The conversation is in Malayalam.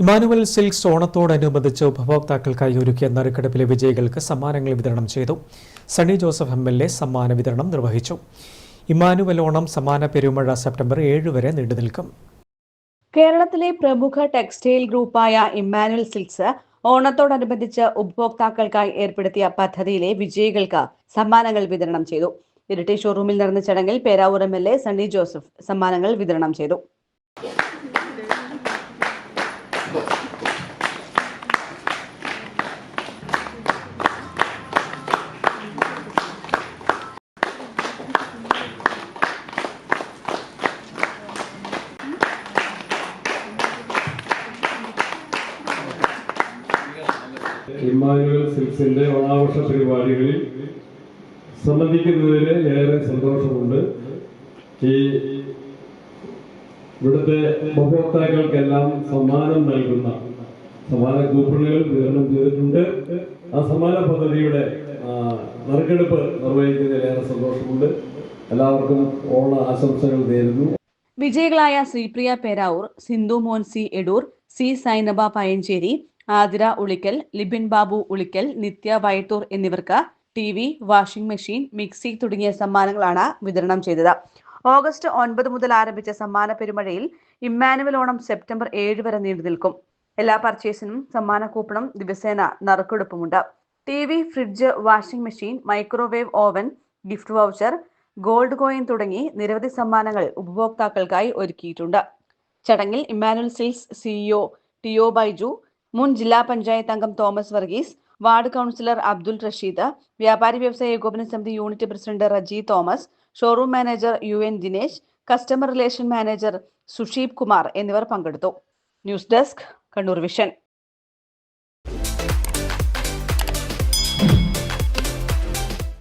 ഇമ്മാനുവൽ സിൽക്സ് ഓണത്തോടനുബന്ധിച്ച് ഉപഭോക്താക്കൾക്കായി ഒരുക്കിയ നറുക്കെടുപ്പിലെ വിജയികൾക്ക് സമ്മാനങ്ങൾ വിതരണം ചെയ്തു. സണ്ണി ജോസഫ് MLA സമ്മാന വിതരണം നിർവഹിച്ചു. ഇമ്മാനുവൽ ഓണം സമ്മാന പെരുമഴ സെപ്റ്റംബർ 7 വരെ നീണ്ടുനിൽക്കും. കേരളത്തിലെ പ്രമുഖ ടെക്സ്റ്റൈൽ ഗ്രൂപ്പായ ഇമ്മാനുവൽ സിൽക്സ് ഓണത്തോടനുബന്ധിച്ച് ഉപഭോക്താക്കൾക്കായി ഏർപ്പെടുത്തിയ പദ്ധതിയിലെ വിജയികൾക്ക് സമ്മാനങ്ങൾ വിതരണം ചെയ്തു. ഇരിട്ടി ഷോറൂമിൽ നടന്ന ചടങ്ങിൽ പേരാവൂർ MLA സണ്ണി ജോസഫ് സമ്മാനങ്ങൾ വിതരണം ചെയ്തു. ഇമ്മാനുവൽ സിൽക്സിന്റെ ഓണാഘോഷ പരിപാടികളിൽ സംബന്ധിക്കുന്നതിന് ഏറെ സന്തോഷമുണ്ട്. ഇവിടുത്തെ ഉപഭോക്താക്കൾക്കെല്ലാം സമ്മാനം നൽകുന്ന സമ്മാന കൂപ്പണുകൾ വിതരണം ചെയ്തിട്ടുണ്ട്. ആ സമ്മാന പദ്ധതിയുടെ നറുക്കെടുപ്പ് നിർവഹിക്കുന്നതിൽ ഏറെ സന്തോഷമുണ്ട്. എല്ലാവർക്കും ഓണ ആശംസകൾ നേരുന്നു. വിജയികളായ ശ്രീപ്രിയ പേരാവൂർ, സിന്ധു മോൻ C. എടൂർ, C. സൈനബ പയഞ്ചേരി, ആതിര ഉളിക്കൽ, ലിബിൻ ബാബു ഉളിക്കൽ, നിത്യ വയത്തൂർ എന്നിവർക്ക് TV, വാഷിംഗ് മെഷീൻ, മിക്സി തുടങ്ങിയ സമ്മാനങ്ങളാണ് വിതരണം ചെയ്തത്. ഓഗസ്റ്റ് 9 മുതൽ ആരംഭിച്ച സമ്മാന പെരുമഴയിൽ ഇമ്മാനുവൽ ഓണം സെപ്റ്റംബർ 7 വരെ നീണ്ടു നിൽക്കും. എല്ലാ പർച്ചേസിനും സമ്മാന കൂപ്പണും ദിവസേന നറുക്കെടുപ്പുമുണ്ട്. TV, fridge, washing machine, microwave oven, gift voucher, gold coin തുടങ്ങി നിരവധി സമ്മാനങ്ങൾ ഉപഭോക്താക്കൾക്കായി ഒരുക്കിയിട്ടുണ്ട്. ചടങ്ങിൽ Emmanuel silks CEO Tio Baiju, മുൻ ജില്ലാ പഞ്ചായത്ത് അംഗം തോമസ് വർഗീസ്, വാർഡ് കൗൺസിലർ അബ്ദുൽ റഷീദ്, വ്യാപാരി വ്യവസായ ഏകോപന സമിതി unit president Reji Thomas, showroom manager UN Dinesh, customer relation manager Susheeb Kumar എന്നിവർ പങ്കെടുത്തു. News desk, Kannur vision.